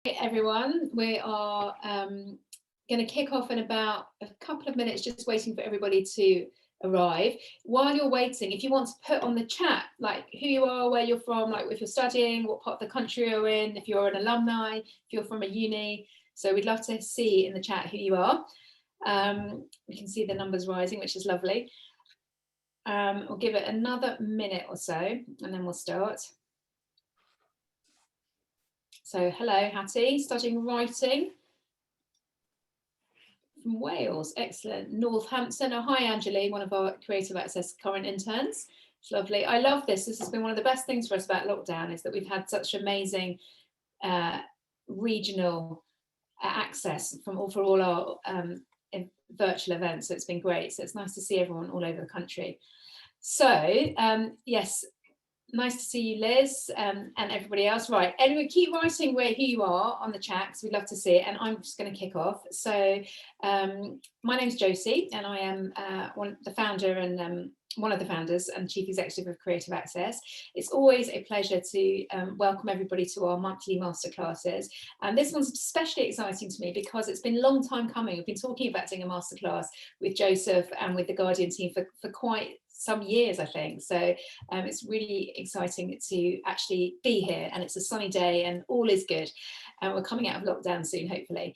Hey everyone, we are going to kick off in about a couple of minutes, just waiting for everybody to arrive. While you're waiting, if you want to put on the chat like who you are, where you're from, like if you're studying, what part of the country you're in, if you're an alumni, if you're from a uni. So we'd love to see in the chat who you are. We can see the numbers rising, which is lovely. We'll give it another minute or so and then we'll start. So hello, Hattie, studying writing from Wales. Excellent. Northampton. Oh, hi, Anjali, one of our Creative Access current interns. It's lovely. I love this. This has been one of the best things for us about lockdown, is that we've had such amazing regional access for all our virtual events. So it's been great. So it's nice to see everyone all over the country. So yes, nice to see you, Liz, and everybody else. Right, anyway, keep writing who you are on the chat, because we'd love to see it. And I'm just going to kick off. So my name's Josie, and I am the founder and one of the founders and chief executive of Creative Access. It's always a pleasure to welcome everybody to our monthly masterclasses. And this one's especially exciting to me because it's been a long time coming. We've been talking about doing a masterclass with Joseph and with the Guardian team for quite some years, I think. So it's really exciting to actually be here, and it's a sunny day and all is good. And we're coming out of lockdown soon, hopefully.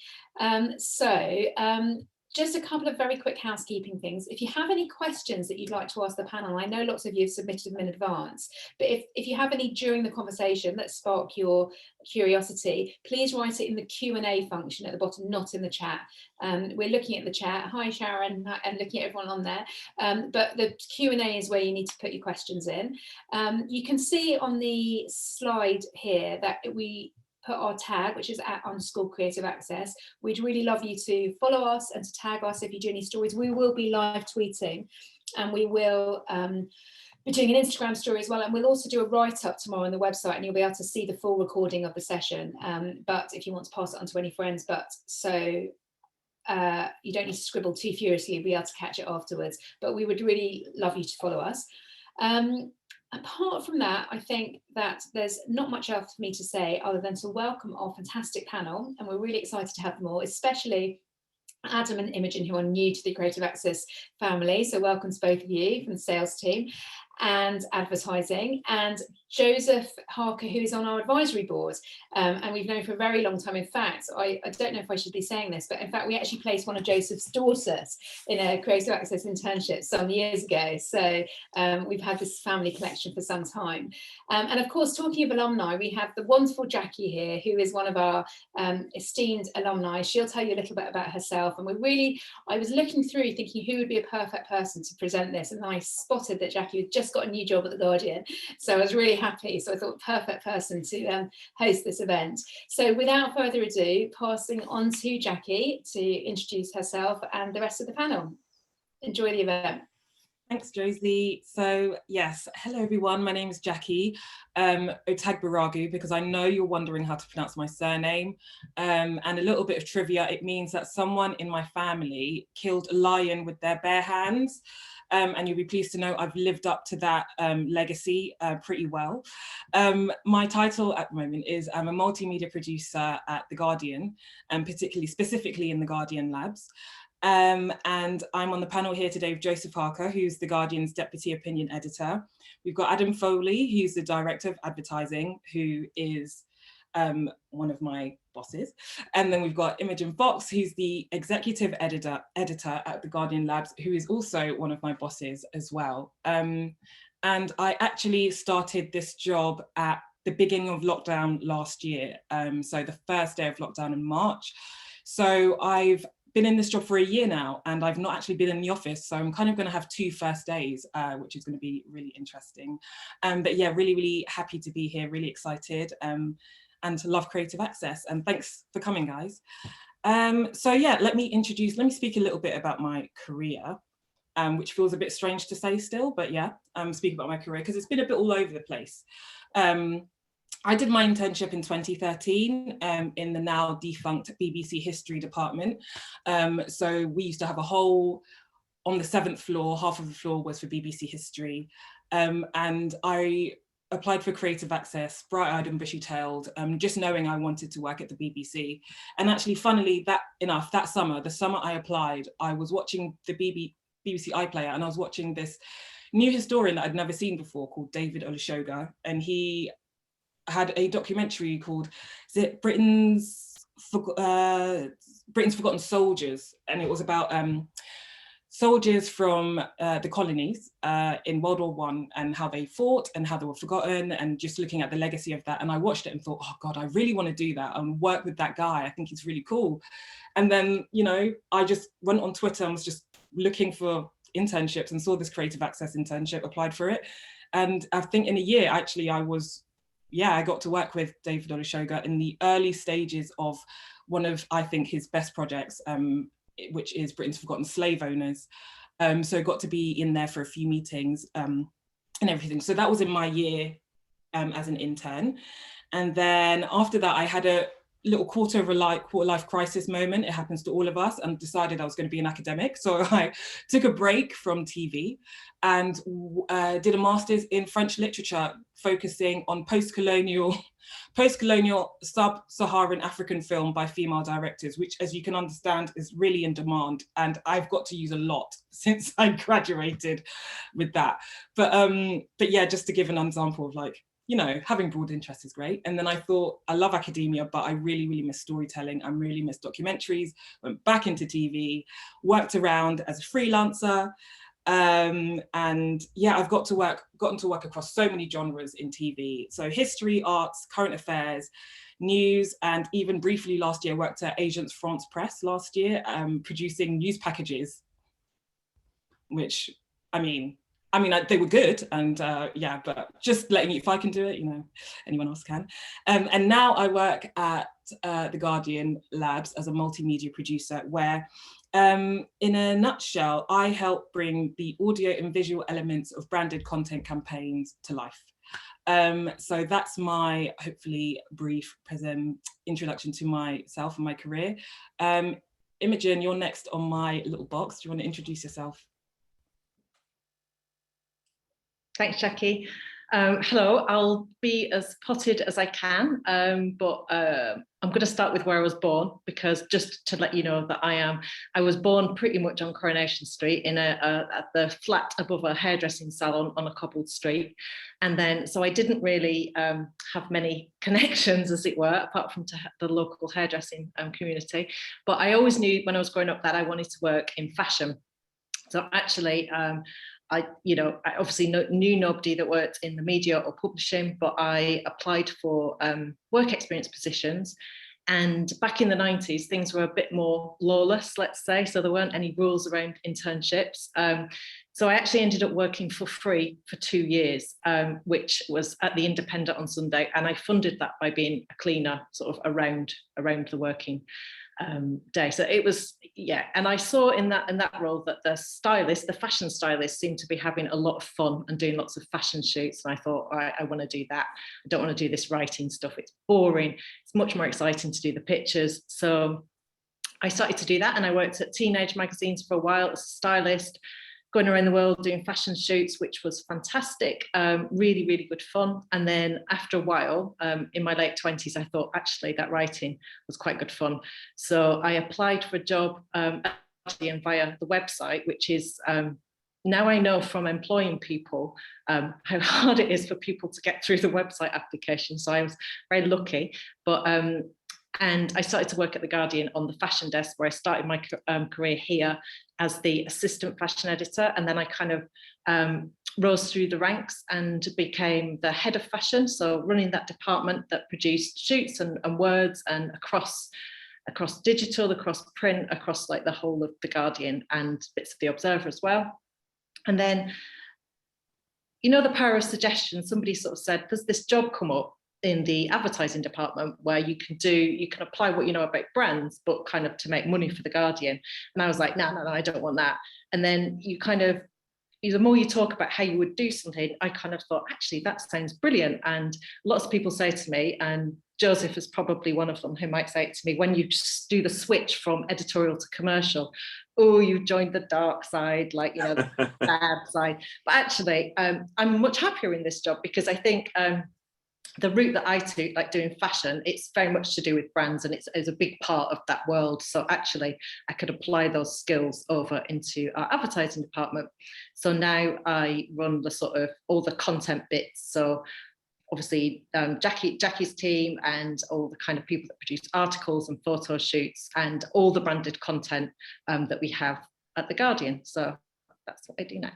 Just a couple of very quick housekeeping things. If you have any questions that you'd like to ask the panel, I know lots of you have submitted them in advance, but if you have any during the conversation that spark your curiosity, please write it in the Q&A function at the bottom, not in the chat. We're looking at the chat. Hi, Sharon, and looking at everyone on there. But the Q&A is where you need to put your questions in. You can see on the slide here that we put our tag, which is @_creativeaccess. We'd really love you to follow us and to tag us if you do any stories. We will be live tweeting, and we will be doing an Instagram story as well, and we'll also do a write-up tomorrow on the website, and you'll be able to see the full recording of the session. But if you want to pass it on to any friends, so you don't need to scribble too furiously, you'll be able to catch it afterwards. But we would really love you to follow us. Apart from that, I think that there's not much else for me to say other than to welcome our fantastic panel, and we're really excited to have them all, especially Adam and Imogen, who are new to the Creative Access family. So welcome to both of you from the sales team and advertising, and Joseph Harker, who is on our advisory board, and we've known for a very long time. In fact, I don't know if I should be saying this, but in fact we actually placed one of Joseph's daughters in a Creative Access internship some years ago. So we've had this family connection for some time. And of course, talking of alumni, we have the wonderful Jackie here, who is one of our esteemed alumni. She'll tell you a little bit about herself, and I was looking through thinking who would be a perfect person to present this, and I spotted that Jackie had just got a new job at the Guardian, so I was really happy. So I thought perfect person to host this event. So without further ado, passing on to Jackie to introduce herself and the rest of the panel. Enjoy the event. Thanks, Josie. So yes, hello everyone, my name is Jackie Otagbaragu, because I know you're wondering how to pronounce my surname. And a little bit of trivia, it means that someone in my family killed a lion with their bare hands. And you'll be pleased to know I've lived up to that legacy pretty well. My title at the moment is I'm a multimedia producer at The Guardian, and specifically in The Guardian Labs. And I'm on the panel here today with Joseph Harker, who's The Guardian's Deputy Opinion Editor. We've got Adam Foley, who's the Director of Advertising, who is one of my bosses. And then we've got Imogen Fox, who's the Executive Editor at The Guardian Labs, who is also one of my bosses as well. And I actually started this job at the beginning of lockdown last year. So the first day of lockdown in March. So I've been in this job for a year now, and I've not actually been in the office, so I'm kind of going to have 2 first days, which is going to be really interesting. But yeah, really, really happy to be here, really excited, and to love Creative Access, and thanks for coming, guys. So yeah, let me speak a little bit about my career, which feels a bit strange to say still, but yeah, speak about my career because it's been a bit all over the place. I did my internship in 2013 in the now defunct BBC History department. So we used to have a whole, on the 7th floor, half of the floor was for BBC History. And I applied for creative access, bright-eyed and bushy-tailed, just knowing I wanted to work at the BBC. And actually, funnily enough, that summer, the summer I applied, I was watching the BBC iPlayer, and I was watching this new historian that I'd never seen before called David Olusoga, and he had a documentary called, is it Britain's Forgotten Soldiers, and it was about soldiers from the colonies in World War I and how they fought and how they were forgotten, and just looking at the legacy of that. And I watched it and thought, oh God, I really want to do that and work with that guy. I think he's really cool. And then, you know, I just went on Twitter and was just looking for internships and saw this creative access internship, applied for it. And I think in a year, actually, I got to work with David Olusoga in the early stages of one of, I think, his best projects, which is Britain's Forgotten Slave Owners. So I got to be in there for a few meetings and everything. So that was in my year as an intern. And then after that, I had a little quarter life crisis moment. It happens to all of us, and decided I was going to be an academic. So I took a break from TV and did a master's in French literature, focusing on post-colonial sub-Saharan African film by female directors, which, as you can understand, is really in demand. And I've got to use a lot since I graduated with that. But yeah, just to give an example of, like, you know, having broad interests is great. And then I thought, I love academia, but I really, really miss storytelling. I really miss documentaries. Went back into TV, worked around as a freelancer. And yeah, I've gotten to work across so many genres in TV. So history, arts, current affairs, news, and even briefly last year worked at Agence France Presse last year, producing news packages, which, I mean, they were good, and yeah, but just letting you, if I can do it, you know, anyone else can. And now I work at The Guardian Labs as a multimedia producer, where in a nutshell, I help bring the audio and visual elements of branded content campaigns to life. So that's my, hopefully, brief introduction to myself and my career. Imogen, you're next on my little box. Do you want to introduce yourself? Thanks, Jackie. Hello, I'll be as potted as I can, but I'm going to start with where I was born, because just to let you know that I was born pretty much on Coronation Street at the flat above a hairdressing salon on a cobbled street. And then, so I didn't really have many connections, as it were, apart from to the local hairdressing community. But I always knew when I was growing up that I wanted to work in fashion. So actually, I obviously knew nobody that worked in the media or publishing, but I applied for work experience positions. And back in the 90s, things were a bit more lawless, let's say. So there weren't any rules around internships. So I actually ended up working for free for 2 years, which was at the Independent on Sunday. And I funded that by being a cleaner sort of around the working day. So it was, yeah. And I saw in that role that the fashion stylist seemed to be having a lot of fun and doing lots of fashion shoots. And I thought, I want to do that. I don't want to do this writing stuff. It's boring. It's much more exciting to do the pictures. So I started to do that, and I worked at teenage magazines for a while as a stylist, going around the world doing fashion shoots, which was fantastic, really, really good fun. And then after a while, in my late 20s, I thought, actually, that writing was quite good fun. So I applied for a job via the website, which is, now I know from employing people how hard it is for people to get through the website application. So I was very lucky. But and I started to work at The Guardian on the fashion desk, where I started my career here as the assistant fashion editor. And then I kind of rose through the ranks and became the head of fashion. So running that department that produced shoots and words, and across digital, across print, across like the whole of The Guardian and bits of The Observer as well. And then, you know, the power of suggestion. Somebody sort of said, there's this job come up in the advertising department where you can apply what you know about brands, but kind of to make money for The Guardian. And I was like, no, I don't want that. And then the more you talk about how you would do something, I kind of thought, actually, that sounds brilliant. And lots of people say to me, and Joseph is probably one of them who might say it to me, when you do the switch from editorial to commercial, oh, you've joined the dark side, like, the bad side. But actually, I'm much happier in this job, because I think the route that I took, like doing fashion, it's very much to do with brands, and it's a big part of that world. So actually, I could apply those skills over into our advertising department. So now I run the sort of all the content bits. So obviously, Jackie's team and all the kind of people that produce articles and photo shoots and all the branded content that we have at The Guardian. So that's what I do now.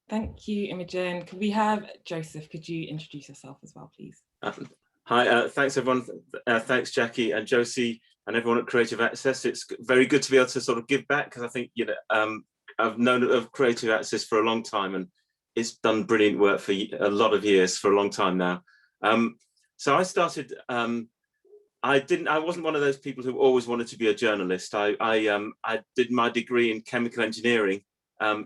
Thank you, Imogen. Could we have Joseph? Could you introduce yourself as well, please? Hi, thanks everyone. Thanks Jackie and Josie and everyone at Creative Access. It's very good to be able to sort of give back, because I think, I've known of Creative Access for a long time, and it's done brilliant work for a lot of years, for a long time now. So I started, I wasn't one of those people who always wanted to be a journalist. I did my degree in chemical engineering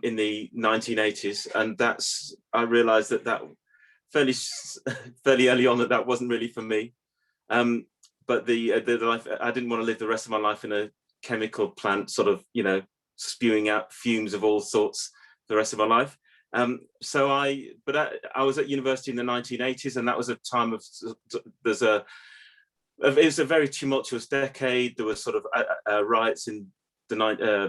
in the 1980s, and I realized that fairly early on that wasn't really for me. But the life, I didn't want to live the rest of my life in a chemical plant, sort of, spewing out fumes of all sorts the rest of my life. So I was at university in the 1980s, and that was a time of, it was a very tumultuous decade. There was sort of riots in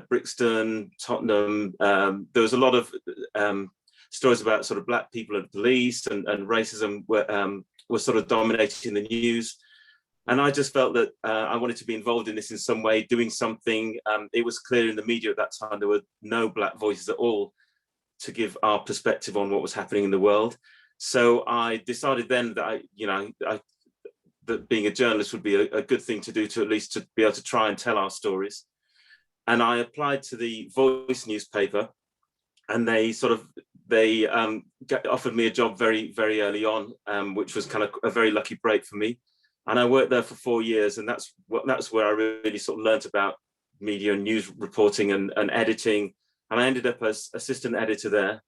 Brixton, Tottenham. There was a lot of stories about sort of black people at the police, and racism were sort of dominating the news. And I just felt that I wanted to be involved in this in some way, doing something. It was clear in the media at that time there were no black voices at all to give our perspective on what was happening in the world. So I decided then that that being a journalist would be a good thing to do, to at least to be able to try and tell our stories. And I applied to the Voice newspaper, and they offered me a job very, very early on, which was kind of a very lucky break for me. And I worked there for 4 years, and that's where I really sort of learned about media and news reporting and editing. And I ended up as assistant editor there.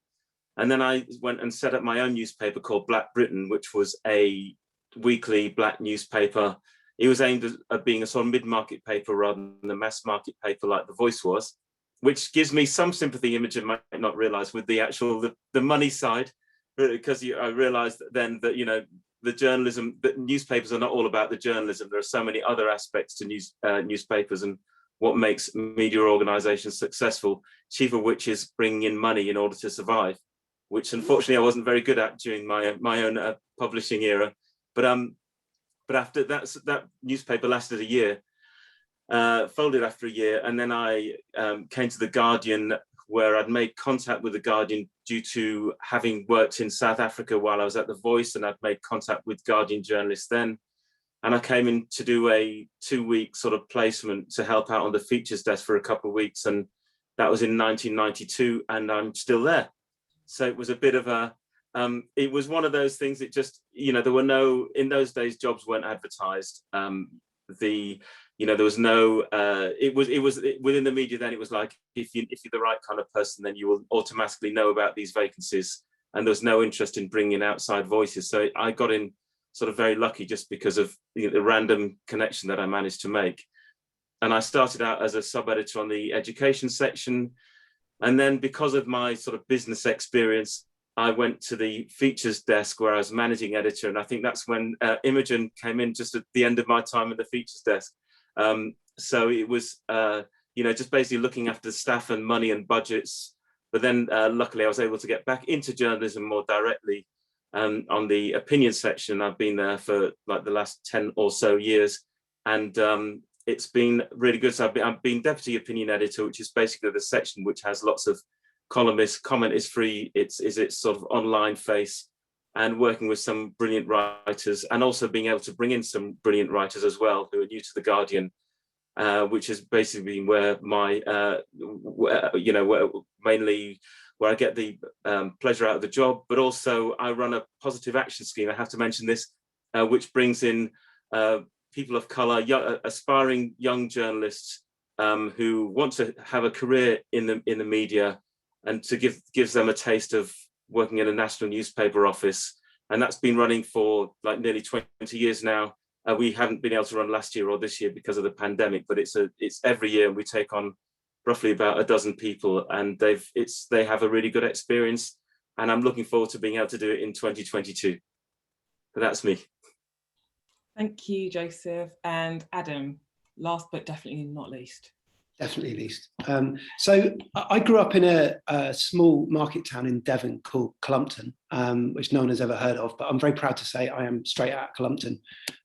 And then I went and set up my own newspaper called Black Britain, which was a weekly black newspaper. It was aimed at being a sort of mid-market paper rather than a mass market paper like The Voice was, which gives me some sympathy, Imogen might not realize, with the actual, the money side, because I realized then that, the journalism, that newspapers are not all about the journalism. There are so many other aspects to newspapers and what makes media organizations successful, chief of which is bringing in money in order to survive, which unfortunately I wasn't very good at during my own publishing era. But after that newspaper lasted a year, folded after a year, and then I came to The Guardian, where I'd made contact with The Guardian due to having worked in South Africa while I was at The Voice, and I'd made contact with Guardian journalists then. And I came in to do a 2-week sort of placement to help out on the features desk for a couple of weeks, and that was in 1992, and I'm still there. So it was a bit of a, it was one of those things. It just, there were no, in those days, jobs weren't advertised. There was no, it was within the media then, it was like, if you're the right kind of person, then you will automatically know about these vacancies. And there was no interest in bringing in outside voices. So I got in sort of very lucky just because of the random connection that I managed to make. And I started out as a sub-editor on the education section. And then because of my sort of business experience, I went to the features desk where I was managing editor. And I think that's when Imogen came in just at the end of my time at the features desk. So it was, just basically looking after the staff and money and budgets. But then luckily I was able to get back into journalism more directly on the opinion section. I've been there for like the last 10 or so years. And it's been really good. So I've been deputy opinion editor, which is basically the section which has lots of columnists. Comment is free. It's sort of online face, and working with some brilliant writers, and also being able to bring in some brilliant writers as well who are new to The Guardian, which has basically been where my, mainly where I get the pleasure out of the job. But also I run a positive action scheme, I have to mention this, which brings in people of colour, aspiring young journalists who want to have a career in the media, and to gives them a taste of working in a national newspaper office and that's been running for like nearly 20 years now. We haven't been able to run last year or this year because of the pandemic, but it's every year, and we take on roughly about a dozen people, and they have a really good experience, and I'm looking forward to being able to do it in 2022. But that's me. Thank you, Joseph. And Adam, last but definitely not least. Definitely least. So I grew up in a small market town in Devon called Clumpton, which no one has ever heard of, but I'm very proud to say I am straight out of Clumpton,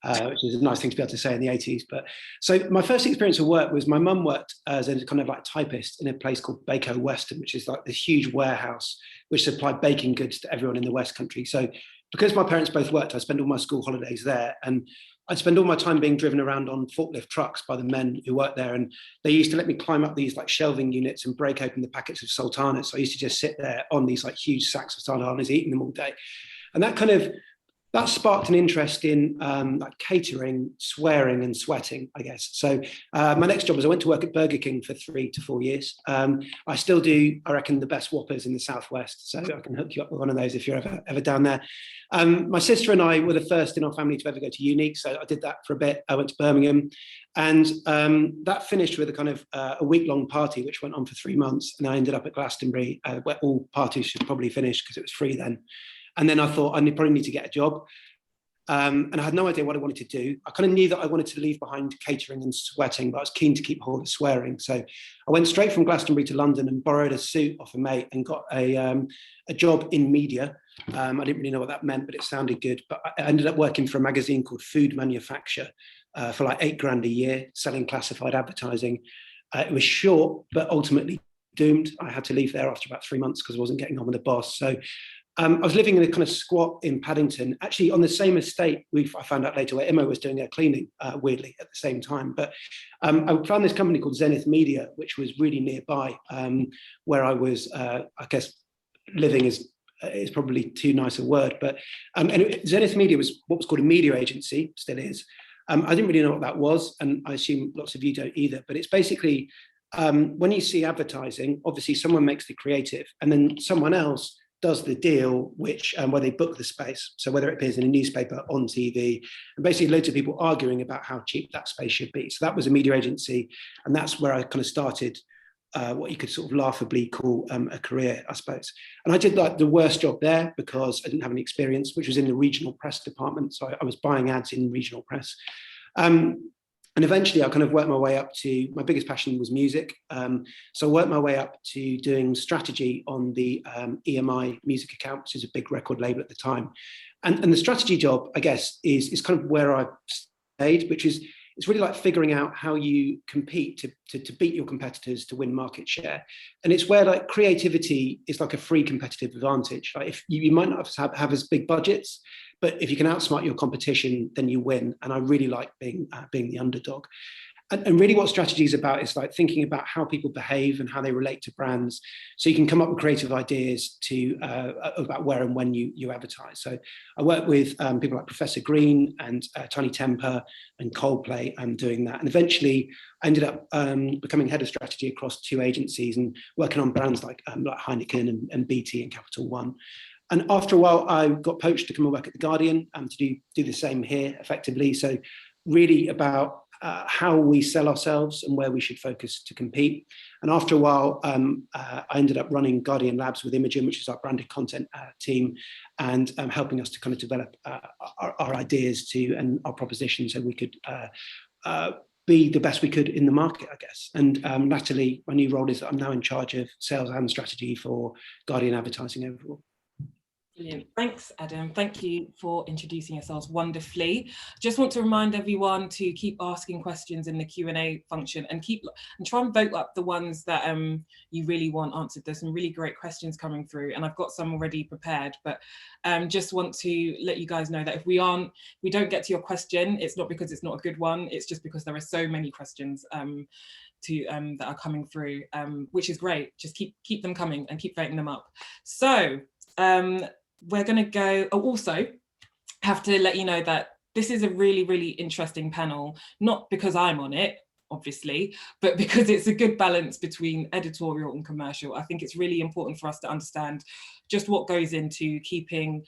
which is a nice thing to be able to say in the 80s. But so my first experience of work was my mum worked as a kind of like typist in a place called Baco Weston, which is like this huge warehouse which supplied baking goods to everyone in the West Country. So because my parents both worked, I spent all my school holidays there, and I'd spend all my time being driven around on forklift trucks by the men who worked there. And they used to let me climb up these like shelving units and break open the packets of sultanas. So I used to just sit there on these like huge sacks of sultanas, eating them all day. And that sparked an interest in like catering, swearing and sweating, I guess. So my next job was I went to work at Burger King for 3 to 4 years. I still do, I reckon, the best Whoppers in the Southwest. So I can hook you up with one of those if you're ever down there. My sister and I were the first in our family to ever go to uni. So I did that for a bit. I went to Birmingham, and that finished with a kind of a week-long party, which went on for 3 months. And I ended up at Glastonbury, where all parties should probably finish because it was free then. And then I thought I probably need to get a job. And I had no idea what I wanted to do. I kind of knew that I wanted to leave behind catering and sweating, but I was keen to keep hold of swearing. So I went straight from Glastonbury to London and borrowed a suit off a mate and got a job in media. I didn't really know what that meant, but it sounded good. But I ended up working for a magazine called Food Manufacture for like $8 grand a year, selling classified advertising. It was short, but ultimately doomed. I had to leave there after about 3 months because I wasn't getting on with the boss. So I was living in a kind of squat in Paddington, actually on the same estate I found out later where Imo was doing her cleaning, weirdly, at the same time. But I found this company called Zenith Media, which was really nearby, where I was, I guess, living is probably too nice a word. But Zenith Media was what was called a media agency, still is. I didn't really know what that was, and I assume lots of you don't either. But it's basically, when you see advertising, obviously someone makes the creative, and then someone else does the deal, which where they book the space. So whether it appears in a newspaper, on TV, and basically loads of people arguing about how cheap that space should be. So that was a media agency, and that's where I kind of started what you could sort of laughably call a career, I suppose. And I did like the worst job there because I didn't have any experience, which was in the regional press department. So I was buying ads in regional press. And eventually I kind of worked my way up to, my biggest passion was music. So I worked my way up to doing strategy on the EMI music account, which is a big record label at the time. And the strategy job, I guess, is kind of where I stayed, which is, it's really like figuring out how you compete to beat your competitors to win market share. And it's where like creativity is like a free competitive advantage. Like if you might not have as big budgets, but if you can outsmart your competition, then you win. And I really like being the underdog. And really what strategy is about is like thinking about how people behave and how they relate to brands. So you can come up with creative ideas about where and when you advertise. So I work with people like Professor Green and Tiny Temper and Coldplay and doing that. And eventually I ended up becoming head of strategy across 2 agencies and working on brands like Heineken and BT and Capital One. And after a while, I got poached to come and work at The Guardian to do the same here effectively. So really about how we sell ourselves and where we should focus to compete. And after a while, I ended up running Guardian Labs with Imogen, which is our branded content team, and helping us to kind of develop our ideas and our propositions so we could be the best we could in the market, I guess. And latterly, my new role is that I'm now in charge of sales and strategy for Guardian advertising overall. Brilliant. Thanks, Adam. Thank you for introducing yourselves wonderfully. Just want to remind everyone to keep asking questions in the Q&A function and try and vote up the ones that you really want answered. There's some really great questions coming through, and I've got some already prepared, but just want to let you guys know that if we don't get to your question, it's not because it's not a good one, it's just because there are so many questions that are coming through, which is great. Just keep them coming and keep voting them up. So we're going to go. Also, have to let you know that this is a really, really interesting panel, not because I'm on it, obviously, but because it's a good balance between editorial and commercial. I think it's really important for us to understand just what goes into keeping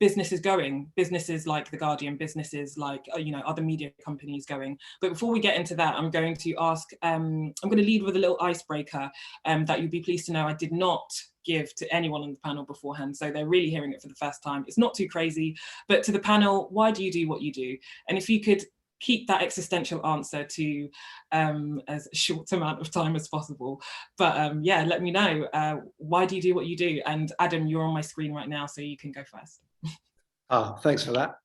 businesses going, businesses like The Guardian, businesses like, other media companies going. But before we get into that, I'm going to ask, I'm going to lead with a little icebreaker that you'll be pleased to know I did not give to anyone on the panel beforehand. So they're really hearing it for the first time. It's not too crazy, but to the panel, why do you do what you do? And if you could keep that existential answer to as short amount of time as possible. But yeah, let me know, why do you do what you do? And Adam, you're on my screen right now, so you can go first. Oh, thanks for that.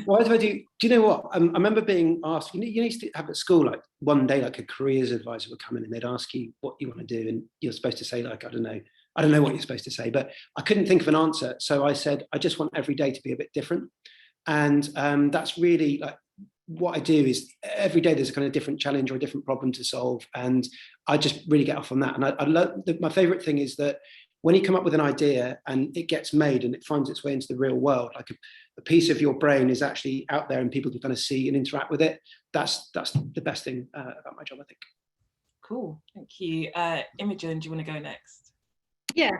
Why do I do? Do you know what? I remember being asked. You used to have at school, like one day, like a careers advisor would come in and they'd ask you what you want to do, and you're supposed to say, like, I don't know what you're supposed to say, but I couldn't think of an answer. So I said, I just want every day to be a bit different, and that's really like what I do. Is every day there's a kind of different challenge or a different problem to solve, and I just really get off on that. And I love my favorite thing is that when you come up with an idea and it gets made and it finds its way into the real world, like a piece of your brain is actually out there and people can kind of see and interact with it. That's the best thing about my job, I think. Cool, thank you. Imogen, do you want to go next? Yeah,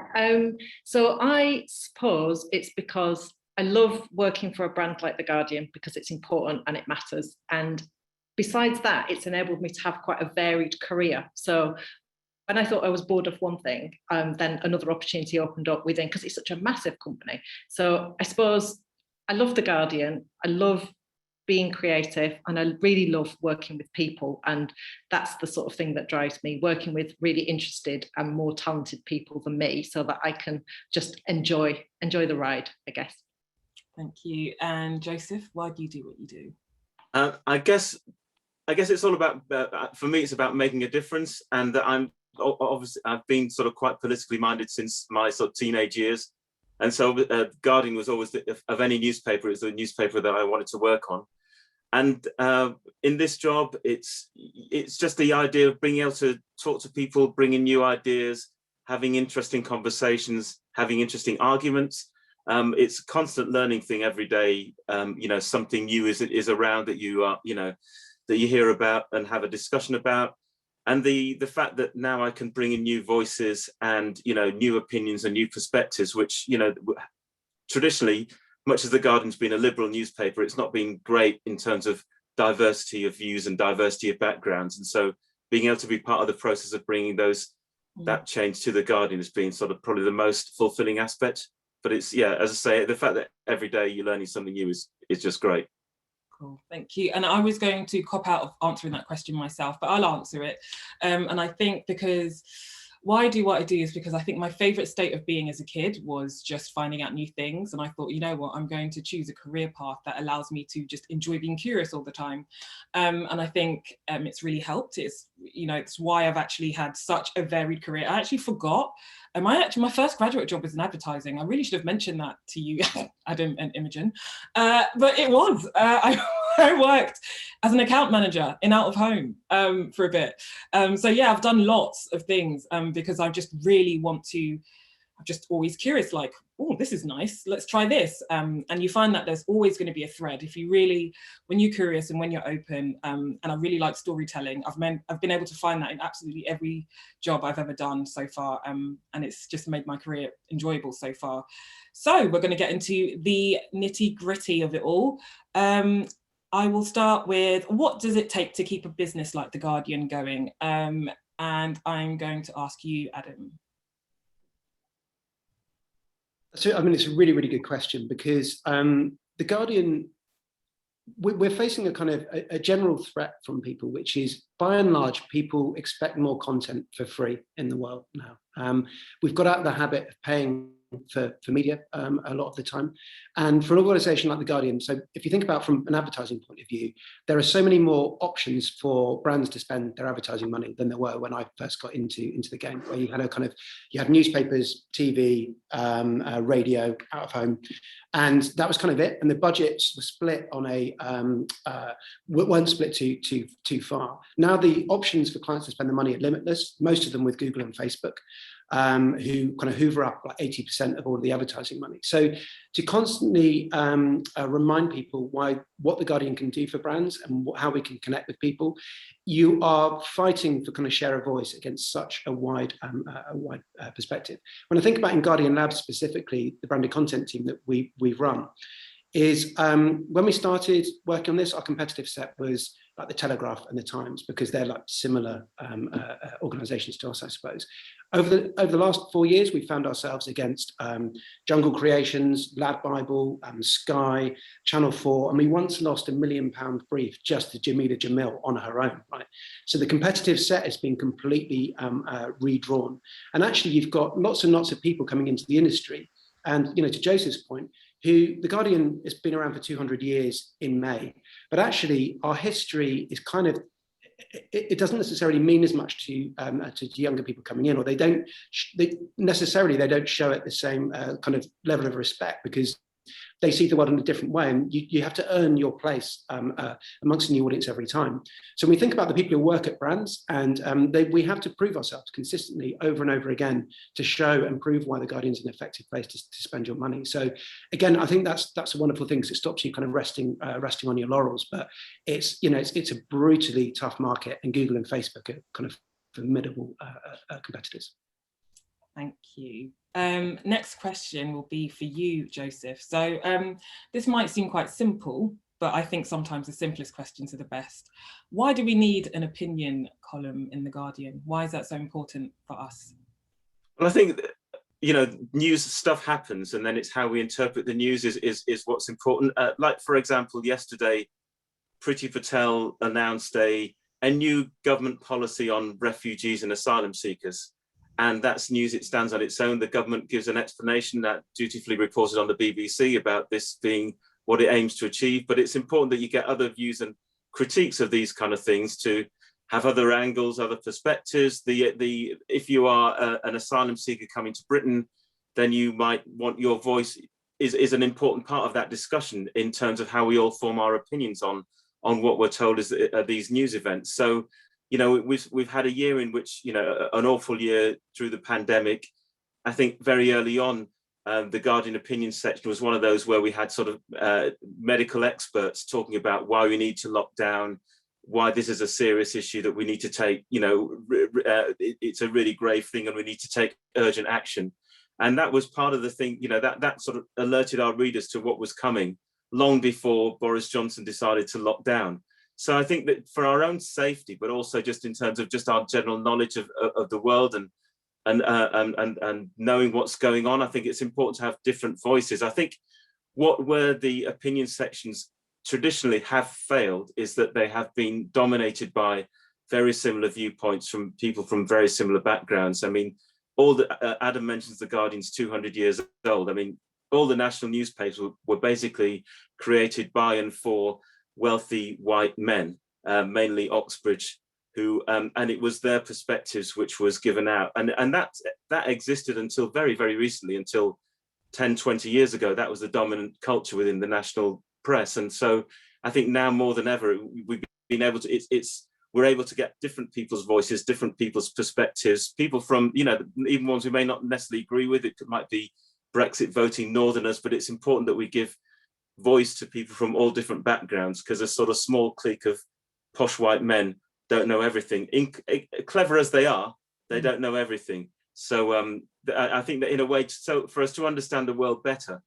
so I suppose it's because I love working for a brand like The Guardian because it's important and it matters. And besides that, it's enabled me to have quite a varied career. So when I thought I was bored of one thing, then another opportunity opened up within, because it's such a massive company. So I suppose I love The Guardian, I love being creative, and I really love working with people. And that's the sort of thing that drives me, working with really interested and more talented people than me, so that I can just enjoy the ride, I guess. Thank you. And Joseph, why do you do what you do? I guess it's all about, for me, it's about making a difference, and that obviously I've been sort of quite politically minded since my sort of teenage years, and so Guardian was always of any newspaper, it's the newspaper that I wanted to work on. And in this job, it's just the idea of being able to talk to people, bringing new ideas, having interesting conversations, having interesting arguments. It's a constant learning thing every day. Something new is around that that you hear about and have a discussion about. And the fact that now I can bring in new voices and, new opinions and new perspectives, which, traditionally, much as The Guardian's been a liberal newspaper, it's not been great in terms of diversity of views and diversity of backgrounds. And so being able to be part of the process of bringing that change to The Guardian has been sort of probably the most fulfilling aspect. But it's, yeah, as I say, the fact that every day you're learning something new is just great. Cool, thank you. And I was going to cop out of answering that question myself, but I'll answer it. And I think because why I do what I do is because I think my favorite state of being as a kid was just finding out new things. And I thought, you know what, I'm going to choose a career path that allows me to just enjoy being curious all the time. And I think it's really helped. It's why I've actually had such a varied career. I actually forgot. My first graduate job was in advertising. I really should have mentioned that to you, Adam and Imogen. But it was. I worked as an account manager in out of home for a bit. So yeah, I've done lots of things because I just really want to. I'm just always curious, like, oh, this is nice, let's try this. And you find that there's always going to be a thread if you really, when you're curious and when you're open, and I really like storytelling. I've been able to find that in absolutely every job I've ever done so far, and it's just made my career enjoyable so far. So we're going to get into the nitty gritty of it all. I will start with, what does it take to keep a business like The Guardian going? And I'm going to ask you, Adam. So, I mean, it's a really, really good question, because The Guardian, we're facing a kind of a general threat from people, which is, by and large, people expect more content for free in the world now. We've got out of the habit of paying for media a lot of the time. And for an organisation like The Guardian, so if you think about from an advertising point of view, there are so many more options for brands to spend their advertising money than there were when I first got into the game, where you had newspapers, TV, radio, out of home, and that was kind of it. And the budgets were split on weren't split too far. Now the options for clients to spend the money are limitless, most of them with Google and Facebook. who kind of hoover up like 80% of all of the advertising money. So to constantly remind people what the Guardian can do for brands and how we can connect with people, you are fighting for kind of share of voice against such a wide perspective. When I think about in Guardian Labs specifically, the branded content team that we've run, is when we started working on this, our competitive set was like the Telegraph and the Times, because they're like similar organizations to us, I suppose. Over the last 4 years, we found ourselves against Jungle Creations, Lad Bible, Sky, Channel 4, and we once lost £1 million brief just to Jamila Jamil on her own, right? So the competitive set has been completely redrawn. And actually, you've got lots and lots of people coming into the industry. And, you know, to Joseph's point, who the Guardian has been around for 200 years in May, but actually our history is kind of, it doesn't necessarily mean as much to younger people coming in, or they don't show it the same kind of level of respect, because they see the world in a different way, and you have to earn your place amongst a new audience every time. So when we think about the people who work at brands, and we have to prove ourselves consistently over and over again to show and prove why the Guardian's an effective place to spend your money. So again, I think that's a wonderful thing, because it stops you kind of resting on your laurels. But it's a brutally tough market, and Google and Facebook are kind of formidable competitors. Thank you. Next question will be for you, Joseph. So this might seem quite simple, but I think sometimes the simplest questions are the best. Why do we need an opinion column in The Guardian? Why is that so important for us? Well, I think, you know, news stuff happens, and then it's how we interpret the news is what's important. Like, for example, yesterday, Priti Patel announced a new government policy on refugees and asylum seekers. And that's news, it stands on its own. The government gives an explanation that dutifully reported on the BBC about this being what it aims to achieve. But it's important that you get other views and critiques of these kind of things, to have other angles, other perspectives. If you are an asylum seeker coming to Britain, then you might want your voice is an important part of that discussion in terms of how we all form our opinions on what we're told is these news events. So, you know, we've had a year in which, you know, an awful year through the pandemic. I think very early on, the Guardian opinion section was one of those where we had sort of medical experts talking about why we need to lock down, why this is a serious issue that we need to take, you know, it's a really grave thing and we need to take urgent action. And that was part of the thing, you know, that sort of alerted our readers to what was coming long before Boris Johnson decided to lock down. So I think that for our own safety, but also just in terms of just our general knowledge of the world and knowing what's going on, I think it's important to have different voices. I think where the opinion sections traditionally have failed is that they have been dominated by very similar viewpoints from people from very similar backgrounds. I mean, Adam mentions the Guardian's 200 years old. I mean, all the national newspapers were basically created by and for wealthy white men, mainly Oxbridge, who and it was their perspectives which was given out, and that existed until very, very recently, until 10, 20 years ago. That was the dominant culture within the national press. And so I think now more than ever we've been able to we're able to get different people's voices, different people's perspectives, people from, you know, even ones we may not necessarily agree with. It might be Brexit voting Northerners, but it's important that we give voice to people from all different backgrounds, because a sort of small clique of posh white men don't know everything. Clever as they are, they don't know everything. So I think that in a way, so for us to understand the world better,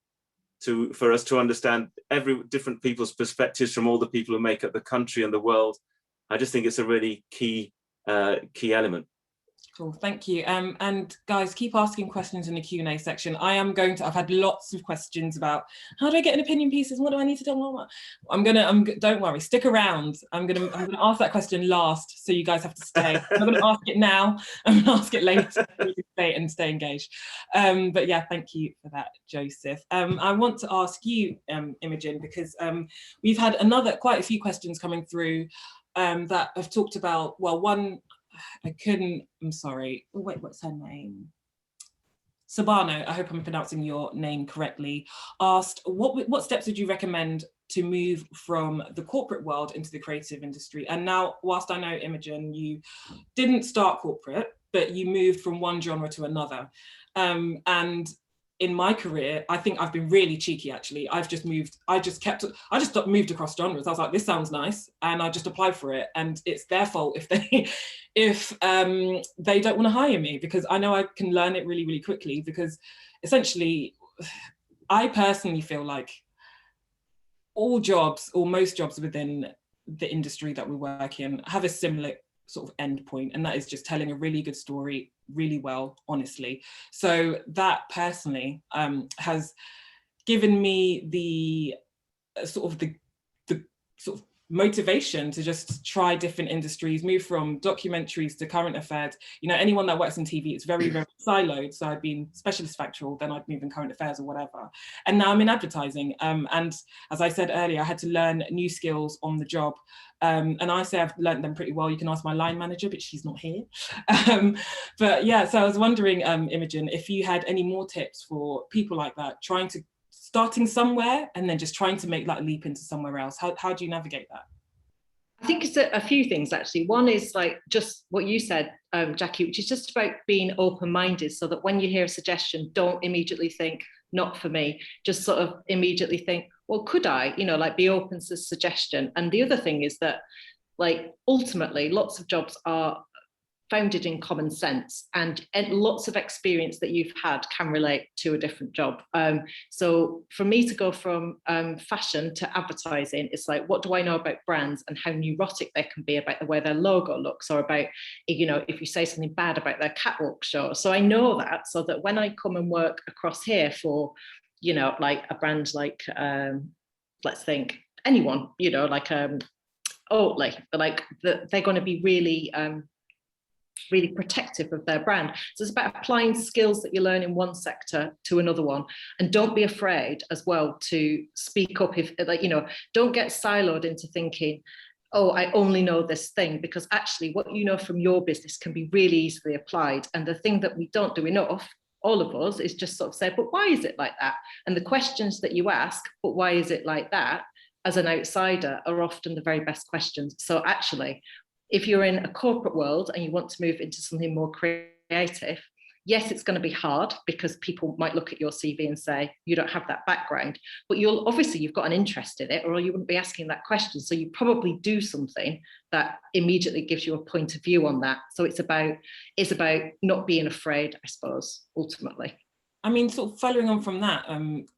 for us to understand every different people's perspectives from all the people who make up the country and the world, I just think it's a really key element. Cool, thank you. And guys, keep asking questions in the Q&A section. I've had lots of questions about how do I get an opinion pieces? What do I need to do? Don't worry, stick around. I'm gonna ask that question last, so you guys have to stay. I'm not gonna ask it now, I'm gonna ask it later, so you can stay engaged. But yeah, thank you for that, Joseph. I want to ask you, Imogen, because we've had quite a few questions coming through that have talked about, well, one, I'm sorry, wait, what's her name? Sabano, I hope I'm pronouncing your name correctly, asked, what steps would you recommend to move from the corporate world into the creative industry? And now, whilst I know, Imogen, you didn't start corporate, but you moved from one genre to another. And in my career, I think I've been really cheeky, actually. I just moved across genres. I was like, this sounds nice. And I just applied for it. And it's their fault if they don't want to hire me, because I know I can learn it really, really quickly. Because essentially, I personally feel like all jobs, or most jobs within the industry that we work in, have a similar sort of end point, and that is just telling a really good story really well, honestly. So that personally has given me the sort of motivation to just try different industries, move from documentaries to current affairs. You know, anyone that works in TV, it's very, very siloed. So I've been specialist factual, then I'd move in current affairs or whatever. And now I'm in advertising. And as I said earlier, I had to learn new skills on the job. And I say I've learned them pretty well. You can ask my line manager, but she's not here. But yeah, so I was wondering, Imogen, if you had any more tips for people like that, starting somewhere and then just trying to make that leap into somewhere else. How do you navigate that? I think it's a few things, actually. One is like just what you said, Jackie, which is just about being open-minded, so that when you hear a suggestion, don't immediately think, not for me. Just sort of immediately think, well, could I? You know, like be open to suggestion. And the other thing is that, like, ultimately, lots of jobs are founded in common sense, and lots of experience that you've had can relate to a different job. So for me to go from fashion to advertising, it's like, what do I know about brands and how neurotic they can be about the way their logo looks, or about, you know, if you say something bad about their catwalk show. So I know that, so that when I come and work across here for, you know, like a brand like, let's think, anyone, you know, like Oatly, like they're going to be really really protective of their brand. So it's about applying skills that you learn in one sector to another one. And don't be afraid as well to speak up if, like, you know, don't get siloed into thinking, oh, I only know this thing, because actually what you know from your business can be really easily applied. And the thing that we don't do enough, all of us, is just sort of say, but why is it like that? And the questions that you ask, but why is it like that, as an outsider, are often the very best questions. So actually, if you're in a corporate world and you want to move into something more creative, yes, it's going to be hard, because people might look at your CV and say, you don't have that background, but you've got an interest in it, or you wouldn't be asking that question. So you probably do something that immediately gives you a point of view on that. So it's about not being afraid, I suppose, ultimately. I mean, sort of following on from that,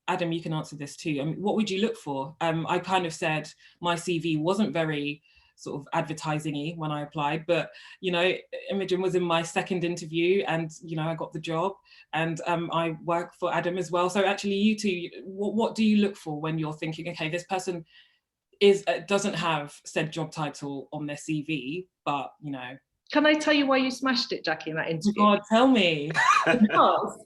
Adam, you can answer this too. I mean, what would you look for? I kind of said my CV wasn't very sort of advertising-y when I applied, but, you know, Imogen was in my second interview, and, you know, I got the job, and I work for Adam as well. So actually, you two, what do you look for when you're thinking, okay, this person doesn't have said job title on their CV, but, you know. Can I tell you why you smashed it, Jackie, in that interview? God, tell me. Because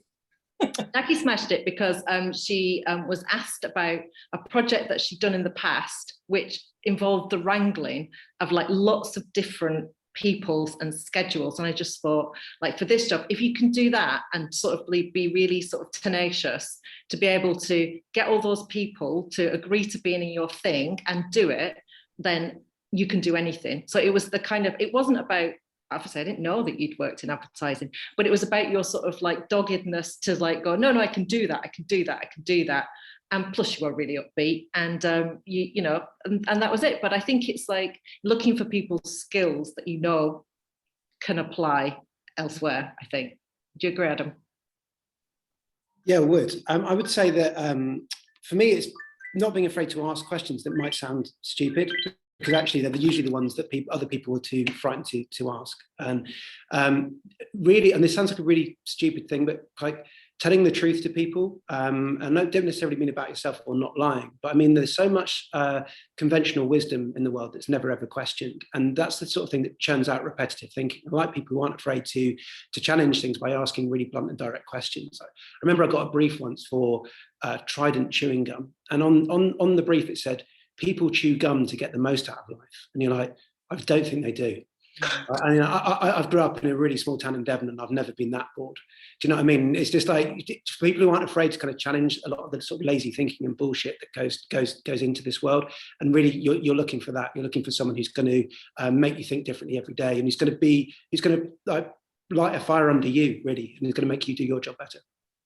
Jackie smashed it because she was asked about a project that she'd done in the past, which involved the wrangling of like lots of different peoples and schedules. And I just thought, like, for this job, if you can do that and sort of be really sort of tenacious to be able to get all those people to agree to being in your thing and do it, then you can do anything. So it was the kind of, it wasn't about, obviously I didn't know that you'd worked in advertising, but it was about your sort of like doggedness to like go, no, I can do that, I can do that, I can do that. And plus you were really upbeat, and you know, and that was it. But I think it's like looking for people's skills that you know can apply elsewhere, I think. Do you agree, Adam? Yeah, I would. I would say that for me, it's not being afraid to ask questions that might sound stupid, because actually they're usually the ones that other people are too frightened to ask. And really, and this sounds like a really stupid thing, but like telling the truth to people, and I don't necessarily mean about yourself or not lying, but I mean there's so much conventional wisdom in the world that's never ever questioned, and that's the sort of thing that churns out repetitive thinking. I like people who aren't afraid to challenge things by asking really blunt and direct questions. I remember I got a brief once for Trident chewing gum, and on the brief it said, people chew gum to get the most out of life. And you're like, I don't think they do. I mean, I've grew up in a really small town in Devon, and I've never been that bored. Do you know what I mean? It's just like people who aren't afraid to kind of challenge a lot of the sort of lazy thinking and bullshit that goes into this world. And really, you're looking for that. You're looking for someone who's going to make you think differently every day, and who's going to light a fire under you, really, and it's going to make you do your job better.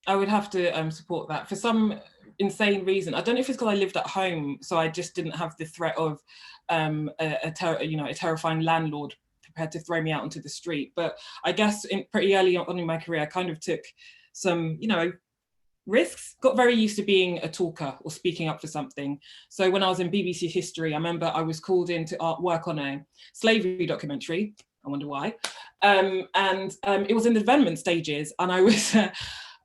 I would have to support that for some insane reason. I don't know if it's because I lived at home, so I just didn't have the threat of a terrifying landlord prepared to throw me out onto the street. But I guess pretty early on in my career, I kind of took some, risks, got very used to being a talker or speaking up for something. So when I was in BBC History, I remember I was called in to work on a slavery documentary. I wonder why. It was in the development stages, and I was...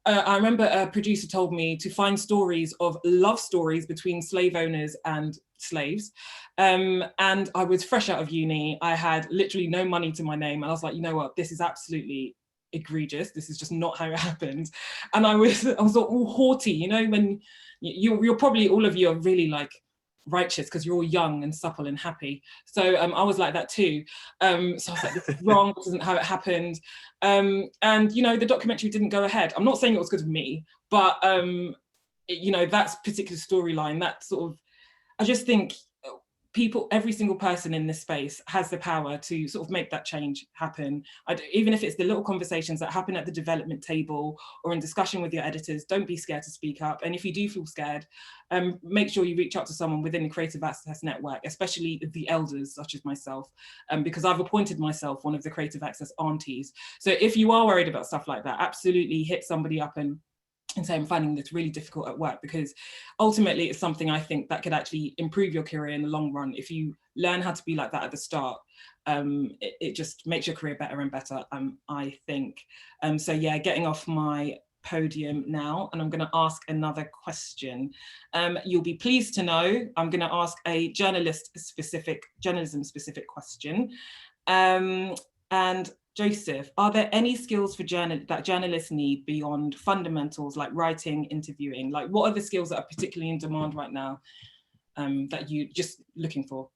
I remember a producer told me to find stories of love stories between slave owners and slaves. And I was fresh out of uni. I had literally no money to my name. And I was like, you know what, this is absolutely egregious. This is just not how it happened. And I was all haughty, when you're probably, all of you are really like righteous because you're all young and supple and happy. So I was like that too. So I was like, this is wrong, this isn't how it happened. The documentary didn't go ahead. I'm not saying it was good of me, but that's particular storyline, that sort of, I just think people, every single person in this space has the power to sort of make that change happen. Even if it's the little conversations that happen at the development table or in discussion with your editors, don't be scared to speak up. And if you do feel scared, make sure you reach out to someone within the Creative Access Network, especially the elders such as myself, because I've appointed myself one of the Creative Access aunties. So if you are worried about stuff like that, absolutely hit somebody up and say, I'm finding this really difficult at work, because ultimately it's something I think that could actually improve your career in the long run. If you learn how to be like that at the start, it just makes your career better and better, I think. So yeah, getting off my podium now, and I'm going to ask another question. You'll be pleased to know I'm going to ask a journalism specific question. And Joseph, are there any skills for that journalists need beyond fundamentals like writing, interviewing? Like, what are the skills that are particularly in demand right now that you're just looking for?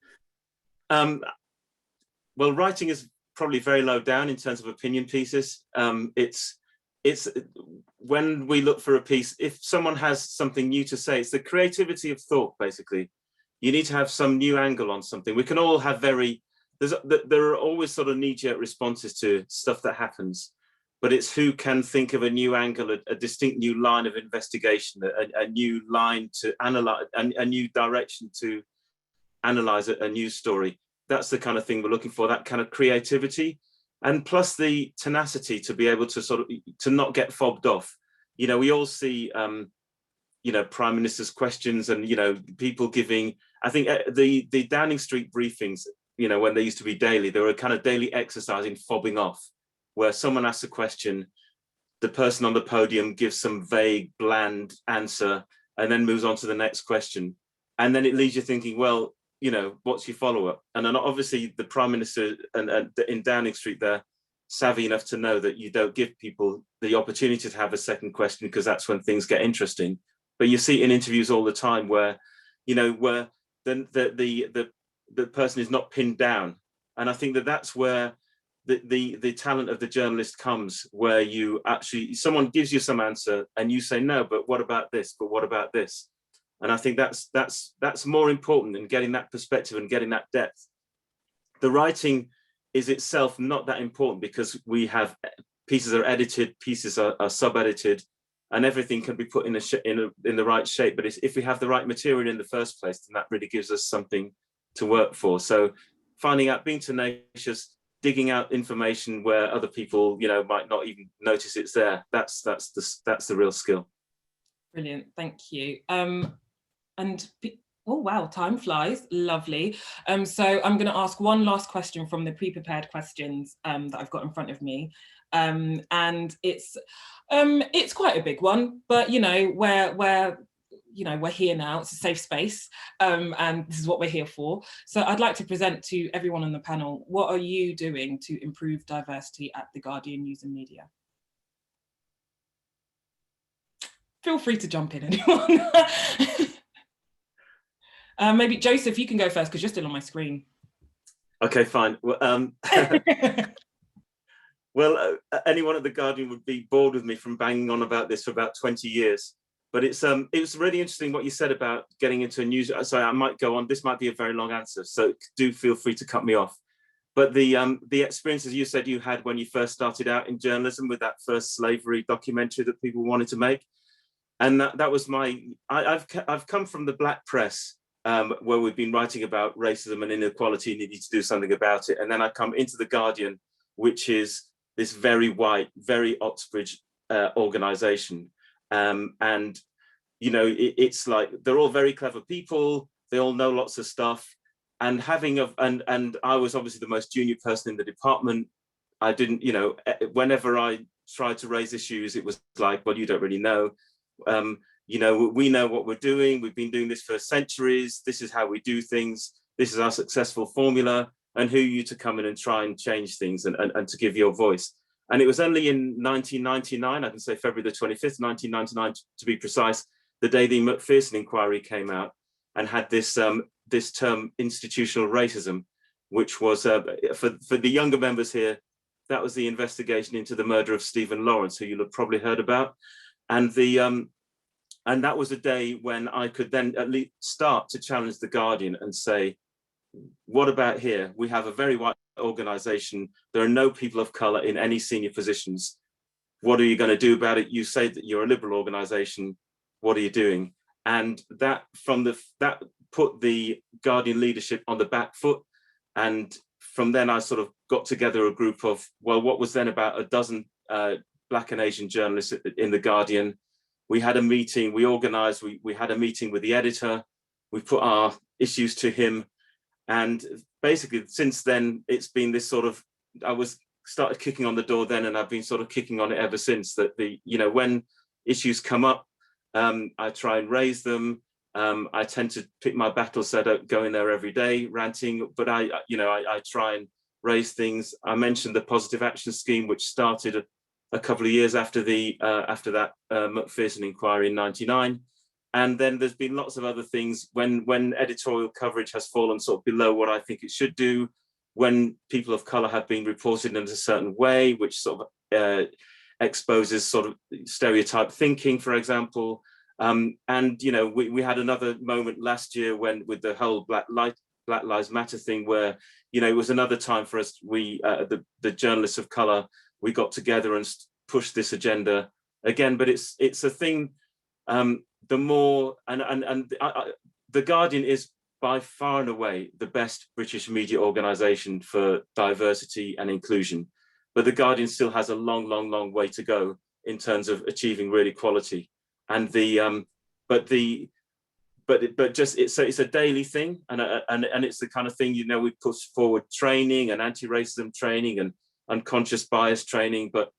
Well, writing is probably very low down in terms of opinion pieces. It's when we look for a piece, if someone has something new to say, it's the creativity of thought, basically. You need to have some new angle on something. We can all have there are always sort of knee-jerk responses to stuff that happens, but it's who can think of a new angle, a distinct new line of investigation, a new line to analyze, a new direction to analyze a news story. That's the kind of thing we're looking for, that kind of creativity, and plus the tenacity to be able to to not get fobbed off. We all see, Prime Minister's questions and, people giving, I think the Downing Street briefings, when they used to be daily, they were a kind of daily exercise in fobbing off, where someone asks a question, the person on the podium gives some vague, bland answer, and then moves on to the next question. And then it leaves you thinking, well, what's your follow-up? And then obviously the Prime Minister and in Downing Street, they're savvy enough to know that you don't give people the opportunity to have a second question, because that's when things get interesting. But you see in interviews all the time where, where the person is not pinned down. And I think that's where the talent of the journalist comes, where you actually, someone gives you some answer and you say, no, but what about this? But what about this? And I think that's more important than getting that perspective and getting that depth. The writing is itself not that important, because we have pieces are edited, pieces are sub-edited, and everything can be put in the right shape. But if we have the right material in the first place, then that really gives us something to work for. So finding out, being tenacious, digging out information where other people, might not even notice it's there. That's the real skill. Brilliant, thank you. Oh wow, time flies, lovely. So I'm going to ask one last question from the pre-prepared questions that I've got in front of me, and it's quite a big one, but we're here now, it's a safe space, and this is what we're here for. So I'd like to present to everyone on the panel, what are you doing to improve diversity at The Guardian News and Media? Feel free to jump in, anyone. Maybe Joseph, you can go first because you're still on my screen. Okay, fine. Well, anyone at The Guardian would be bored with me from banging on about this for about 20 years. But it was really interesting what you said about getting into a news. Sorry, I might go on. This might be a very long answer, so do feel free to cut me off. But the experiences you said you had when you first started out in journalism with that first slavery documentary that people wanted to make, and that was I've come from the black press, where we've been writing about racism and inequality and needing to do something about it, and then I come into the Guardian, which is this very white, very Oxbridge organization, and you know, it's like they're all very clever people, they all know lots of stuff. And and I was obviously the most junior person in the department. I didn't, you know, whenever I tried to raise issues, it was like, well, you don't really know. You know, we know what we're doing. We've been doing this for centuries. This is how we do things. This is our successful formula. And who are you to come in and try and change things and to give your voice? And it was only in 1999, I can say February the 25th, 1999 to be precise, the day the Macpherson inquiry came out and had this this term institutional racism, which was for the younger members here, that was the investigation into the murder of Stephen Lawrence, who you'll have probably heard about. And and that was a day when I could then at least start to challenge the Guardian and say, what about here? We have a very white organization. There are no people of color in any senior positions. What are you going to do about it? You say that you're a liberal organization. What are you doing? And that put the Guardian leadership on the back foot. And from then I sort of got together a group of, well, what was then about a dozen Black and Asian journalists in the Guardian. We had a meeting, we organized, we had a meeting with the editor. We put our issues to him. And basically since then, it's been this sort of, started kicking on the door then, and I've been sort of kicking on it ever since, that you know, when issues come up, I try and raise them. I tend to pick my battles, so I don't go in there every day ranting, but I try and raise things. I mentioned the positive action scheme, which started a couple of years after that Macpherson inquiry in '99. And then there's been lots of other things when editorial coverage has fallen sort of below what I think it should do, when people of color have been reported in a certain way, which sort of exposes sort of stereotype thinking, for example. And you know, we had another moment last year with the whole Black Lives Matter thing, where, you know, it was another time for us, the journalists of color, we got together and pushed this agenda again. But it's a thing. The more the Guardian is by far and away the best British media organisation for diversity and inclusion, but the Guardian still has a long way to go in terms of achieving real equality. And it's a daily thing, and it's the kind of thing, you know, we push forward training and anti-racism training and unconscious bias training, but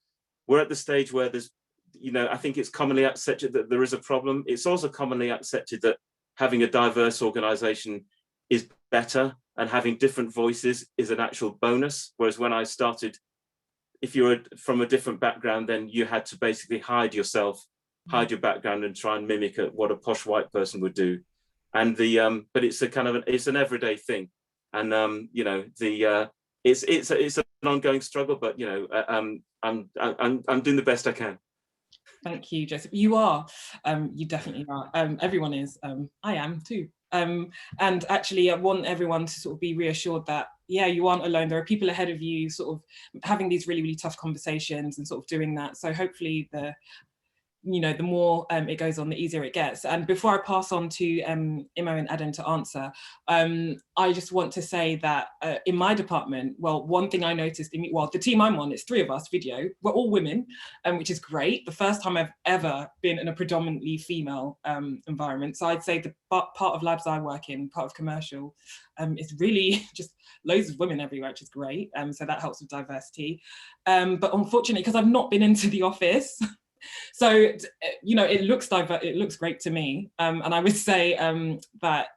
we're at the stage where there's, you know, I think it's commonly accepted that there is a problem. It's also commonly accepted that having a diverse organization is better, and having different voices is an actual bonus. Whereas when I started, if you were from a different background, then you had to basically hide yourself, hide your background, and try and mimic what a posh white person would do. And but it's a kind of it's an everyday thing, and you know, it's an ongoing struggle. But you know, I'm doing the best I can. Thank you, Joseph. You are, you definitely are. Everyone is. I am too. And actually, I want everyone to sort of be reassured that, yeah, you aren't alone. There are people ahead of you, sort of having these really tough conversations and sort of doing that. So hopefully the more it goes on, the easier it gets. And before I pass on to Imo and Adam to answer, I just want to say that in my department, well, one thing I noticed, the team I'm on, it's 3 of us, video, we're all women, which is great. The first time I've ever been in a predominantly female environment. So I'd say the part of labs I work in, part of commercial, is really just loads of women everywhere, which is great. So that helps with diversity. But unfortunately, because I've not been into the office, so, you know, it looks great to me. And I would say that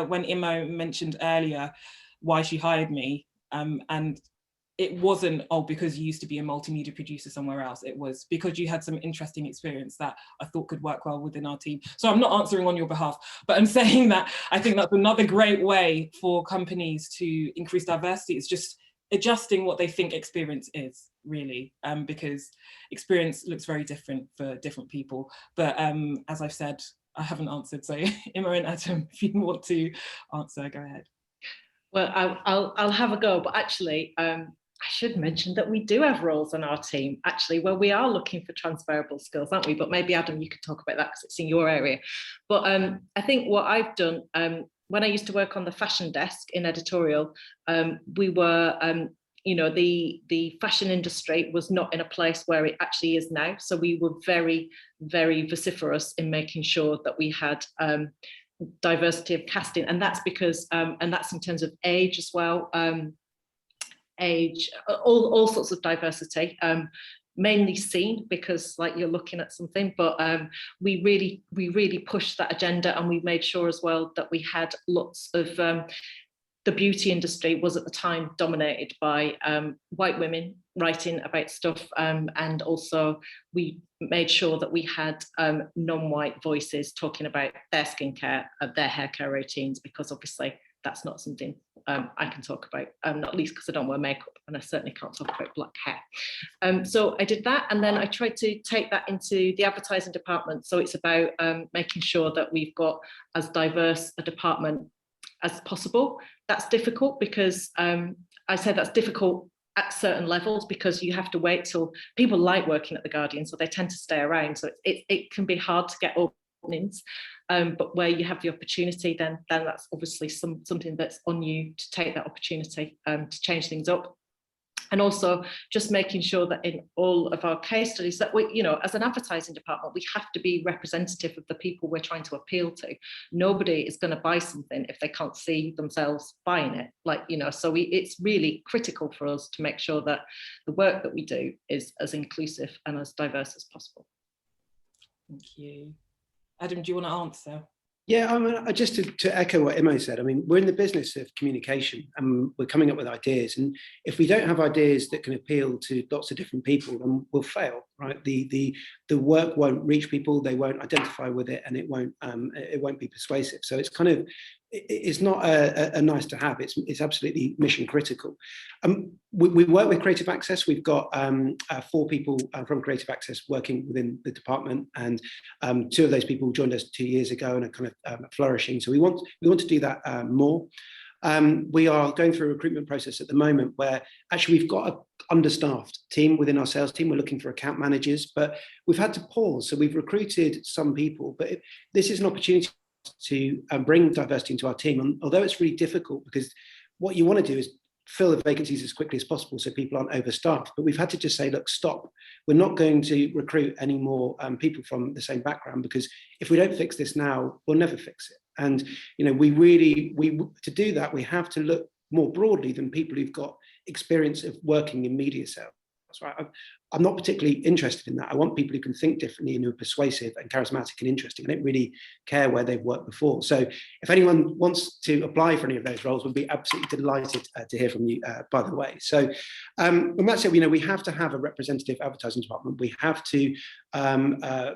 when Imo mentioned earlier why she hired me, and it wasn't, because you used to be a multimedia producer somewhere else. It was because you had some interesting experience that I thought could work well within our team. So I'm not answering on your behalf, but I'm saying that I think that's another great way for companies to increase diversity. It's just adjusting what they think experience is, really, because experience looks very different for different people. But as I've said, I haven't answered, so Imo and Adam, if you want to answer, go ahead. Well, I'll have a go, but actually, I should mention that we do have roles on our team, actually, where we are looking for transferable skills, aren't we? But maybe, Adam, you could talk about that because it's in your area. But I think what I've done, when I used to work on the fashion desk in editorial, we were, you know, the fashion industry was not in a place where it actually is now. So we were very, very vociferous in making sure that we had diversity of casting, and that's because and that's in terms of age as well, age, all sorts of diversity, mainly seen because like you're looking at something, but we really pushed that agenda, and we made sure as well that we had lots of the beauty industry was at the time dominated by white women writing about stuff, and also we made sure that we had non-white voices talking about their skincare, their hair care routines, because obviously that's not something I can talk about, not least because I don't wear makeup, and I certainly can't talk about black hair. So I did that, and then I tried to take that into the advertising department. So it's about making sure that we've got as diverse a department as possible. That's difficult because I say that's difficult at certain levels, because you have to wait till people like working at the Guardian, so they tend to stay around. So it can be hard to get openings, but where you have the opportunity, then that's obviously something that's on you to take that opportunity to change things up. And also just making sure that in all of our case studies that we, you know, as an advertising department, we have to be representative of the people we're trying to appeal to. Nobody is going to buy something if they can't see themselves buying it. Like, you know, so it's really critical for us to make sure that the work that we do is as inclusive and as diverse as possible. Thank you. Adam, do you want to answer? Yeah, I mean, just to echo what Imo said, I mean, we're in the business of communication, and we're coming up with ideas. And if we don't have ideas that can appeal to lots of different people, then we'll fail, right? The work won't reach people, they won't identify with it, and it won't be persuasive. So it's kind of, it's not a nice to have, it's absolutely mission critical. We work with Creative Access. We've got 4 people from Creative Access working within the department, and 2 of those people joined us 2 years ago and are kind of flourishing. So we want to do that more. We are going through a recruitment process at the moment where actually we've got an understaffed team within our sales team. We're looking for account managers, but we've had to pause. So we've recruited some people, but this is an opportunity to bring diversity into our team. And although it's really difficult, because what you want to do is fill the vacancies as quickly as possible so people aren't overstaffed, but we've had to just say, look, stop. We're not going to recruit any more people from the same background, because if we don't fix this now, we'll never fix it. And you know, we to do that, we have to look more broadly than people who've got experience of working in media sales. Right? I'm not particularly interested in that. I want people who can think differently and who are persuasive and charismatic and interesting. I don't really care where they've worked before. So if anyone wants to apply for any of those roles, we'll be absolutely delighted to hear from you, by the way. So and that's it. You know, we have to have a representative advertising department. We have to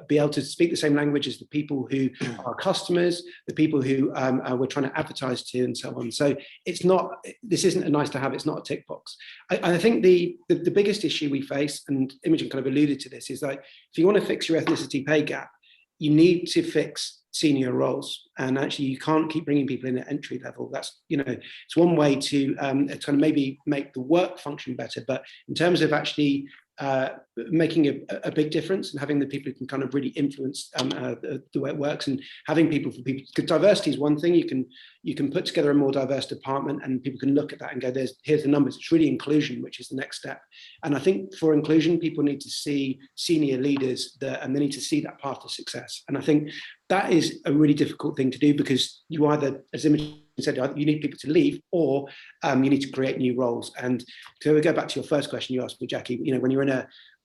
be able to speak the same language as the people who are customers, the people who we're trying to advertise to, and so on. So it's not, this isn't a nice to have, it's not a tick box. I think the biggest issue we face, and Imogen kind of alluded to this, is that if you want to fix your ethnicity pay gap, you need to fix senior roles, and actually you can't keep bringing people in at entry level. That's, you know, it's one way to kind of maybe make the work function better, but in terms of actually making a big difference and having the people who can kind of really influence the way it works, and having people for people, because diversity is one thing. You can put together a more diverse department and people can look at that and go, here's the numbers. It's really inclusion, which is the next step. And I think for inclusion, people need to see senior leaders and they need to see that path to success. And I think that is a really difficult thing to do, because you either, as Imogen said, you need people to leave, or you need to create new roles. And so we go back to your first question you asked me, Jackie, you know, when you're in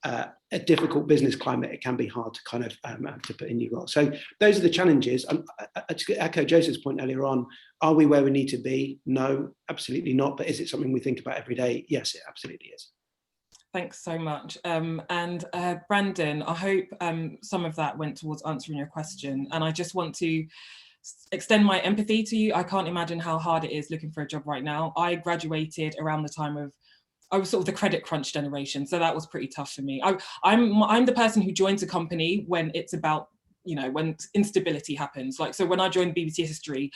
a difficult business climate, it can be hard to kind of to put in new roles. So those are the challenges. To echo Joseph's point earlier on, are we where we need to be? No, absolutely not. But is it something we think about every day? Yes, it absolutely is. Thanks so much. And Brandon, I hope some of that went towards answering your question. And I just want to extend my empathy to you. I can't imagine how hard it is looking for a job right now. I graduated around the time of, I was sort of the credit crunch generation, so that was pretty tough for me. I'm the person who joins a company when it's about you know, when instability happens. Like, so when I joined BBC History,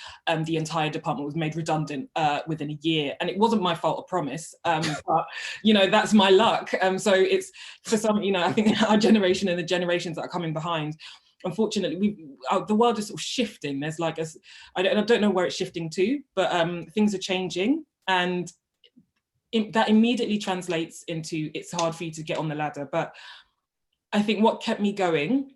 the entire department was made redundant within a year, and it wasn't my fault, I promise. But, you know, that's my luck. So it's, for some, you know, I think our generation and the generations that are coming behind, unfortunately, the world is sort of shifting. There's like I don't know where it's shifting to, but things are changing, and that immediately translates into it's hard for you to get on the ladder. But I think what kept me going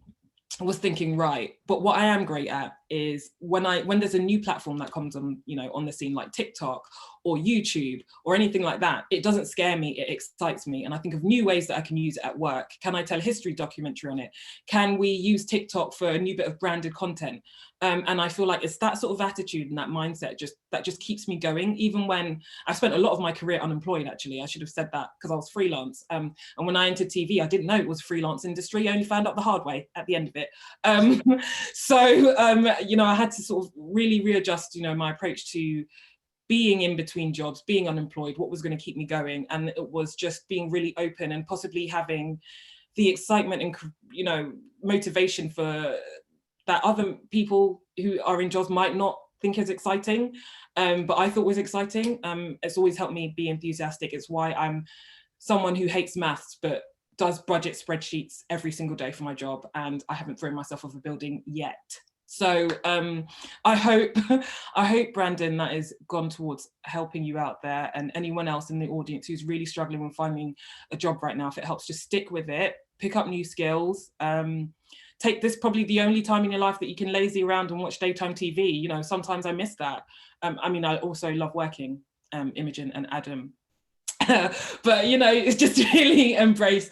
was thinking, right, but what I am great at is when there's a new platform that comes on, you know, on the scene, like TikTok or YouTube or anything like that, it doesn't scare me, it excites me. And I think of new ways that I can use it at work. Can I tell a history documentary on it? Can we use TikTok for a new bit of branded content? And I feel like it's that sort of attitude and that mindset that just keeps me going, even when I spent a lot of my career unemployed. Actually, I should have said that, because I was freelance. And when I entered TV, I didn't know it was a freelance industry. I only found out the hard way at the end of it. You know, I had to sort of really readjust, you know, my approach to being in between jobs, being unemployed, what was going to keep me going. And it was just being really open and possibly having the excitement and, you know, motivation for that other people who are in jobs might not think is exciting, but I thought was exciting. It's always helped me be enthusiastic. It's why I'm someone who hates maths, but does budget spreadsheets every single day for my job, and I haven't thrown myself off a building yet. So I hope, Brandon, that has gone towards helping you out there, and anyone else in the audience who's really struggling with finding a job right now, if it helps, just stick with it, pick up new skills. Take this probably the only time in your life that you can lazy around and watch daytime TV. You know, sometimes I miss that. I mean, I also love working, Imogen and Adam. But, you know, it's just really embrace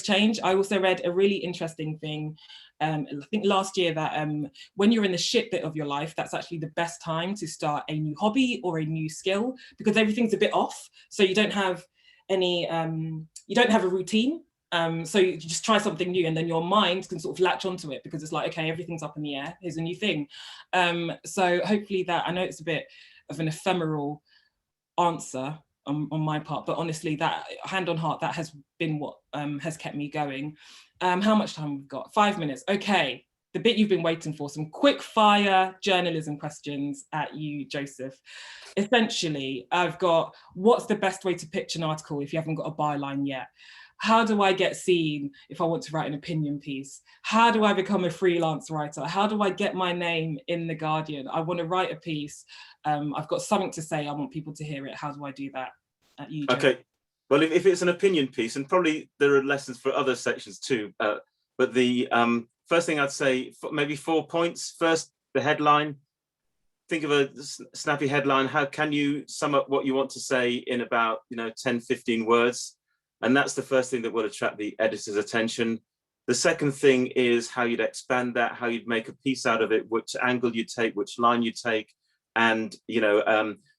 change. I also read a really interesting thing, I think last year, that when you're in the shit bit of your life, that's actually the best time to start a new hobby or a new skill, because everything's a bit off. So you don't have any, you don't have a routine. So you just try something new, and then your mind can sort of latch onto it, because it's like, okay, everything's up in the air, here's a new thing. So hopefully that, I know it's a bit of an ephemeral answer on my part, but honestly, that, hand on heart, that has been what has kept me going. How much time we've got? 5 minutes. Okay, the bit you've been waiting for, some quick fire journalism questions at you, Joseph. Essentially, I've got, what's the best way to pitch an article if you haven't got a byline yet? How do I get seen if I want to write an opinion piece? How do I become a freelance writer? How do I get my name in The Guardian? I want to write a piece. I've got something to say. I want people to hear it. How do I do that? Okay. Well, if it's an opinion piece, and probably there are lessons for other sections too, but the first thing I'd say, maybe 4 points. First, the headline. Think of a snappy headline. How can you sum up what you want to say in about 10, 15 words? And that's the first thing that will attract the editor's attention. The second thing is how you'd expand that, how you'd make a piece out of it, which angle you take, which line you take, and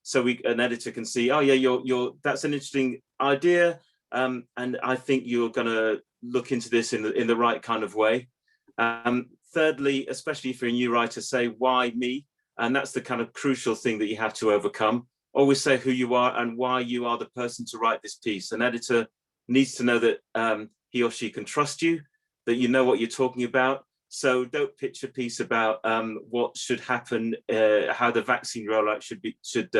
so an editor can see, oh yeah, that's an interesting idea, and I think you're going to look into this in the right kind of way. Thirdly, especially if you're a new writer, say, why me? And that's the kind of crucial thing that you have to overcome. Always say who you are and why you are the person to write this piece. An editor needs to know that he or she can trust you, that you know what you're talking about. So don't pitch a piece about what should happen, how the vaccine rollout should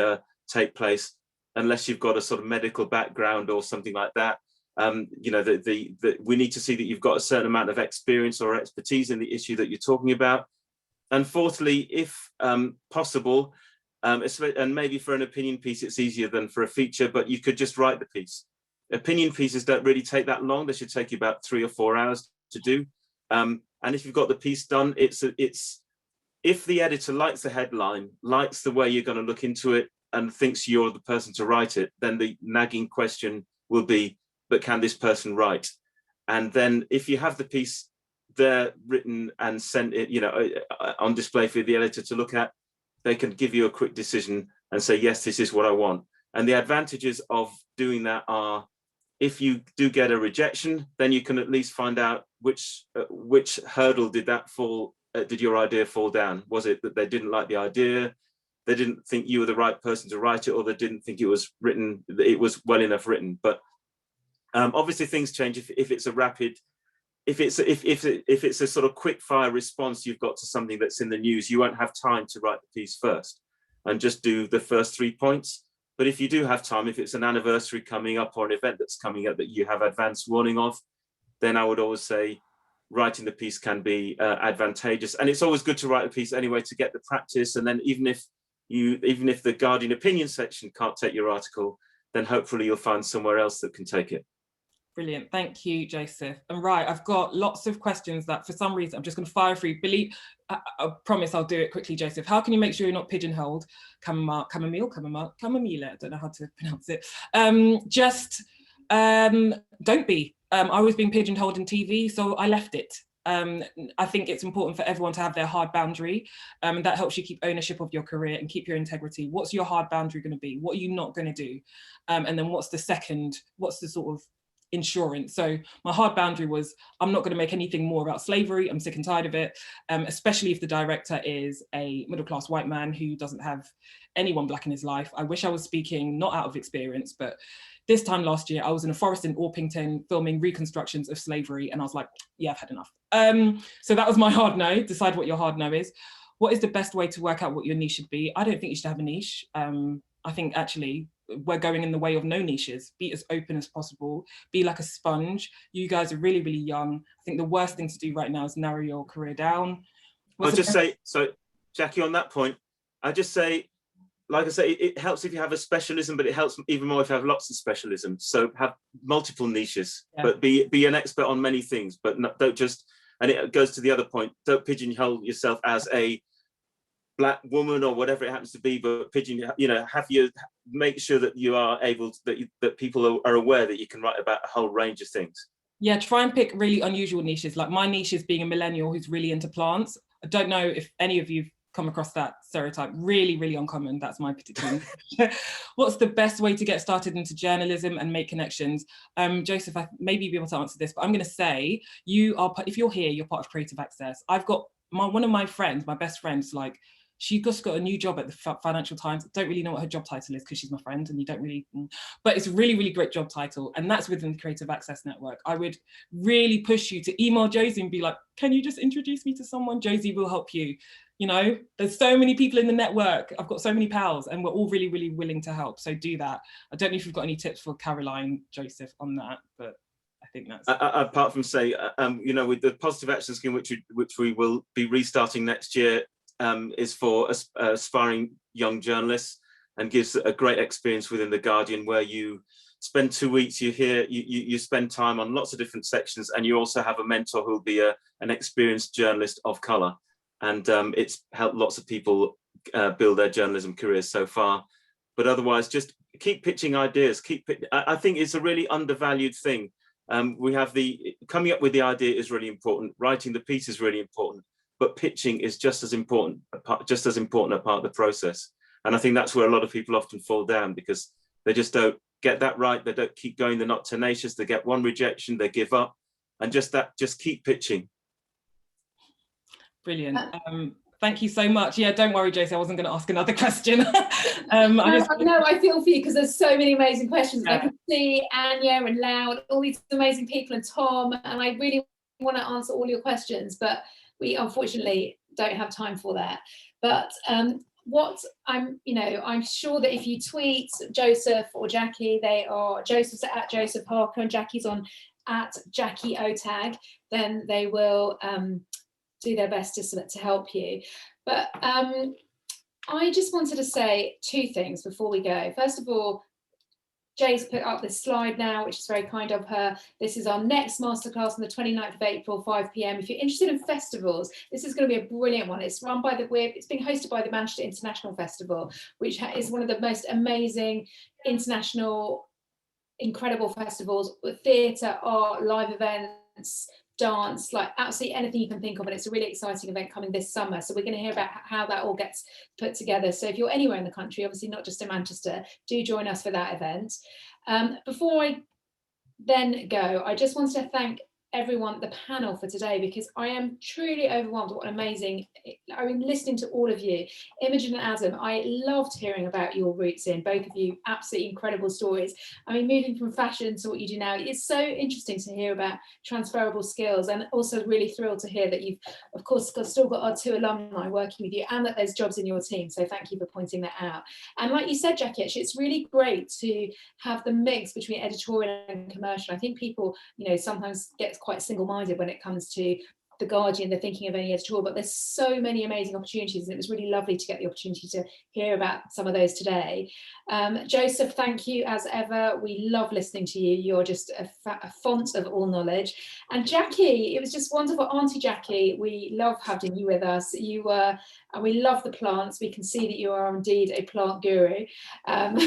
take place, unless you've got a sort of medical background or something like that. We need to see that you've got a certain amount of experience or expertise in the issue that you're talking about. And fourthly, if possible, and maybe for an opinion piece, it's easier than for a feature, but you could just write the piece. Opinion pieces don't really take that long. They should take you about 3 or 4 hours to do. And if you've got the piece done, it's if the editor likes the headline, likes the way you're going to look into it, and thinks you're the person to write it, then the nagging question will be, but can this person write? And then if you have the piece there written and sent it, on display for the editor to look at, they can give you a quick decision and say, yes, this is what I want. And the advantages of doing that are, if you do get a rejection, then you can at least find out which hurdle did your idea fall down? Was it that they didn't like the idea, they didn't think you were the right person to write it, or they didn't think it was well enough written? But obviously things change if it's a rapid if it's a sort of quick fire response you've got to something that's in the news, you won't have time to write the piece first and just do the first 3 points. But if you do have time, if it's an anniversary coming up or an event that's coming up that you have advance warning of, then I would always say writing the piece can be advantageous. And it's always good to write a piece anyway to get the practice. And then even if the Guardian opinion section can't take your article, then hopefully you'll find somewhere else that can take it. Brilliant. Thank you, Joseph. And right, I've got lots of questions that for some reason I'm just going to fire through. I promise I'll do it quickly, Joseph. How can you make sure you're not pigeonholed? Chamomile, I don't know how to pronounce it. Don't be. I was being pigeonholed in TV, so I left it. I think it's important for everyone to have their hard boundary, and that helps you keep ownership of your career and keep your integrity. What's your hard boundary going to be? What are you not going to do? And then what's the sort of insurance? So my hard boundary was, I'm not going to make anything more about slavery. I'm sick and tired of it, especially if the director is a middle-class white man who doesn't have anyone black in his life. I wish I was speaking not out of experience, but this time last year, I was in a forest in Orpington filming reconstructions of slavery, and I was like, yeah, I've had enough. So that was my hard no. Decide what your hard no is. What is the best way to work out what your niche should be? I don't think you should have a niche. I think actually we're going in the way of no niches. Be as open as possible. Be like a sponge. You guys are really, really young. I think the worst thing to do right now is narrow your career down. I'll just say, so Jackie, on that point, I just say, like I say, it helps if you have a specialism, but it helps even more if you have lots of specialisms. So have multiple niches, but be an expert on many things, but don't just, and it goes to the other point, don't pigeonhole yourself as a Black woman or whatever it happens to be, but make sure that you are able to, that people are aware that you can write about a whole range of things. Yeah, try and pick really unusual niches. Like my niche is being a millennial who's really into plants. I don't know if any of you've come across that stereotype. Really, really uncommon. That's my particular niche. What's the best way to get started into journalism and make connections? Joseph, maybe you'll be able to answer this, but I'm going to say if you're here, you're part of Creative Access. I've got one of my friends, my best friends, like, she just got a new job at the Financial Times. I don't really know what her job title is because she's my friend and you don't really, but it's a really, really great job title. And that's within the Creative Access Network. I would really push you to email Josie and be like, can you just introduce me to someone? Josie will help you. You know, there's so many people in the network. I've got so many pals and we're all really, really willing to help. So do that. I don't know if you've got any tips for Caroline, Joseph on that, but I think that's... apart from say, with the Positive Action Scheme, which we will be restarting next year, is for aspiring young journalists and gives a great experience within the Guardian, where you spend 2 weeks, you spend time on lots of different sections, and you also have a mentor who'll be an experienced journalist of colour. And it's helped lots of people build their journalism careers so far. But otherwise, just keep pitching ideas. I think it's a really undervalued thing. We have coming up with the idea is really important. Writing the piece is really important. But pitching is just as important a part of the process. And I think that's where a lot of people often fall down, because they just don't get that right. They don't keep going. They're not tenacious. They get one rejection, they give up. And just keep pitching. Brilliant. Thank you so much. Yeah, don't worry, Josie, I wasn't going to ask another question. I feel for you because there's so many amazing questions. Yeah. I can see Anya and Lau and all these amazing people and Tom, and I really want to answer all your questions, but we unfortunately don't have time for that. But I'm sure that if you tweet Joseph or Jackie, Joseph's at Joseph Harker and Jackie's on at Jackie Otag, then they will do their best to help you. But I just wanted to say 2 things before we go. First of all, Jay's put up this slide now, which is very kind of her. This is our next masterclass on the 29th of April, 5 p.m. If you're interested in festivals, this is going to be a brilliant one. It's run by it's being hosted by the Manchester International Festival, which is one of the most amazing international, incredible festivals with theatre, art, live events, dance, like absolutely anything you can think of, and it's a really exciting event coming this summer. So we're going to hear about how that all gets put together. So if you're anywhere in the country, obviously not just in Manchester, do join us for that event. Before I then go, I just wanted to thank everyone, the panel for today, because I am truly overwhelmed. What an amazing, I mean, listening to all of you, Imogen and Adam, I loved hearing about your roots in, both of you, absolutely incredible stories. I mean, moving from fashion to what you do now, it's so interesting to hear about transferable skills, and also really thrilled to hear that you've, of course, still got our 2 alumni working with you, and that there's jobs in your team. So thank you for pointing that out. And like you said, Jackie, actually, it's really great to have the mix between editorial and commercial. I think people, you know, sometimes get quite single-minded when it comes to the Guardian, they're thinking of any editorial, but there's so many amazing opportunities, and it was really lovely to get the opportunity to hear about some of those today. Joseph, thank you as ever. We love listening to you. You're just a font of all knowledge. And Jackie, it was just wonderful. Auntie Jackie, we love having you with us. You were, and we love the plants. We can see that you are indeed a plant guru. And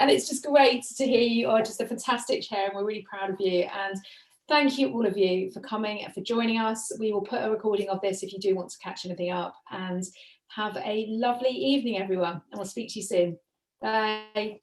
it's just great to hear you are just a fantastic chair, and we're really proud of you. And thank you, all of you, for coming and for joining us. We will put a recording of this if you do want to catch anything up. And have a lovely evening, everyone. And we'll speak to you soon. Bye.